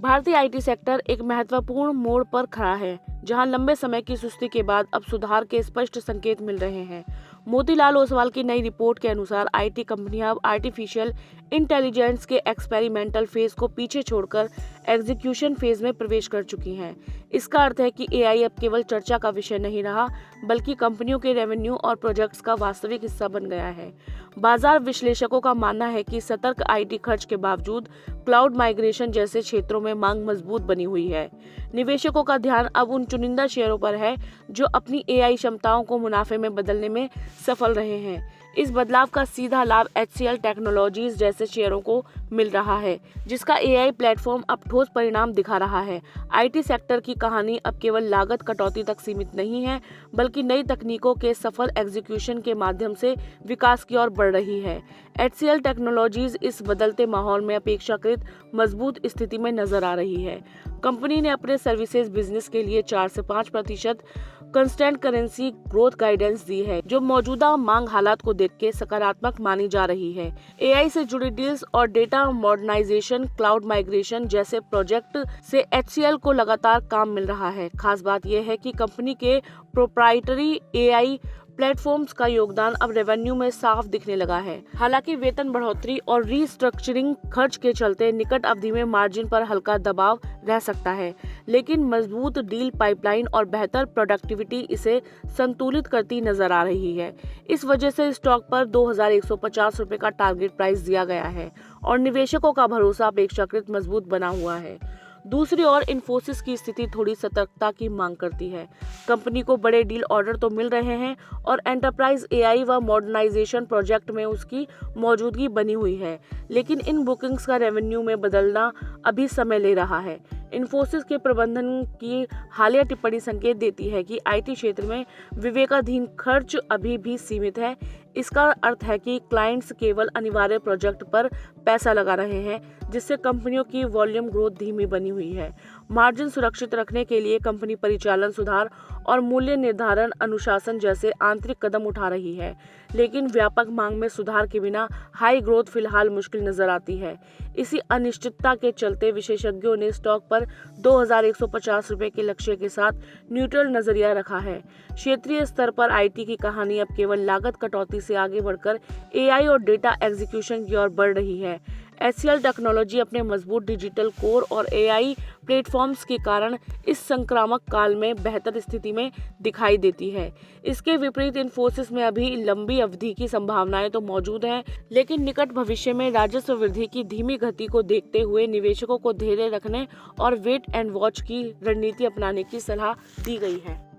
भारतीय IT sector एक महत्वपूर्ण मोड़ पर खड़ा है, जहां लंबे समय की सुस्ती के बाद अब सुधार के स्पष्ट संकेत मिल रहे हैं। मोतीलाल ओसवाल की नई रिपोर्ट के अनुसार आईटी कंपनियां अब आर्टिफिशियल इंटेलिजेंस के एक्सपेरिमेंटल फेज को पीछे छोड़कर एग्जीक्यूशन फेज में प्रवेश कर चुकी हैं। इसका अर्थ है कि एआई अब केवल चर्चा का विषय नहीं रहा, बल्कि कंपनियों के रेवेन्यू और प्रोजेक्ट्स का वास्तविक हिस्सा बन गया है। बाजार विश्लेषकों का मानना है कि सतर्क आईटी खर्च के बावजूद क्लाउड माइग्रेशन जैसे क्षेत्रों में मांग मजबूत बनी हुई है। निवेशकों का ध्यान अब उन चुनिंदा शेयरों पर है जो अपनी एआई क्षमताओं को मुनाफे में बदलने में सफल रहे हैं। इस बदलाव का सीधा लाभ HCL टेक्नोलॉजीज जैसे शेयरों को मिल रहा है, जिसका एआई प्लेटफॉर्म अब ठोस परिणाम दिखा रहा है। आईटी सेक्टर की कहानी अब केवल लागत कटौती तक सीमित नहीं है, बल्कि नई तकनीकों के सफल एग्जीक्यूशन के माध्यम से विकास की ओर बढ़ रही है। HCL टेक्नोलॉजीज इस बदलते माहौल में अपेक्षाकृत मजबूत स्थिति में नजर आ रही है। कंपनी ने अपने सर्विसेज बिजनेस के लिए 4 से 5% कांस्टेंट करेंसी ग्रोथ गाइडेंस दी है, जो मौजूदा मांग हालात को देख के सकारात्मक मानी जा रही है। एआई से जुड़ी डील्स और डेटा मॉडर्नाइजेशन, क्लाउड माइग्रेशन जैसे प्रोजेक्ट से HCL को लगातार काम मिल रहा है। खास बात यह है कि कंपनी के प्रोप्राइटरी एआई प्लेटफॉर्म्स का योगदान अब रेवेन्यू में साफ दिखने लगा है। हालांकि वेतन बढ़ोतरी और रीस्ट्रक्चरिंग खर्च के चलते निकट अवधि में मार्जिन पर हल्का दबाव रह सकता है, लेकिन मजबूत डील पाइपलाइन और बेहतर प्रोडक्टिविटी इसे संतुलित करती नजर आ रही है। इस वजह से स्टॉक पर 2150 रुपए का टारगेट प्राइस दिया गया है और निवेशकों का भरोसा अपेक्षाकृत मजबूत बना हुआ है। दूसरी ओर इन्फोसिस की स्थिति थोड़ी सतर्कता की मांग करती है। कंपनी को बड़े डील ऑर्डर तो मिल रहे हैं और एंटरप्राइज एआई व मॉडर्नाइजेशन प्रोजेक्ट में उसकी मौजूदगी बनी हुई है, लेकिन इन बुकिंग्स का रेवेन्यू में बदलना अभी समय ले रहा है। इन्फोसिस के प्रबंधन की हालिया टिप्पणी संकेत देती है कि आईटी क्षेत्र में विवेकाधीन खर्च अभी भी सीमित है। इसका अर्थ है कि क्लाइंट्स केवल अनिवार्य प्रोजेक्ट पर पैसा लगा रहे हैं, जिससे कंपनियों की वॉल्यूम ग्रोथ धीमी बनी हुई है। मार्जिन सुरक्षित रखने के लिए कंपनी परिचालन सुधार और मूल्य निर्धारण अनुशासन जैसे आंतरिक कदम उठा रही है, लेकिन व्यापक मांग में सुधार के बिना हाई ग्रोथ फिलहाल मुश्किल नजर आती है। इसी अनिश्चितता के चलते विशेषज्ञों ने स्टॉक पर 2150 रुपए के लक्ष्य के साथ न्यूट्रल नजरिया रखा है। क्षेत्रीय स्तर पर आईटी की कहानी अब केवल लागत कटौती से आगे बढ़कर एआई और डेटा एग्जीक्यूशन की ओर बढ़ रही है। HCL टेक्नोलॉजी अपने मजबूत डिजिटल कोर और एआई प्लेटफॉर्म्स के कारण इस संक्रामक काल में बेहतर स्थिति में दिखाई देती है। इसके विपरीत इन्फोसिस में अभी लंबी अवधि की संभावनाएं तो मौजूद हैं, लेकिन निकट भविष्य में राजस्व वृद्धि की धीमी गति को देखते हुए निवेशकों को धैर्य रखने और वेट एंड वॉच की रणनीति अपनाने की सलाह दी गई है।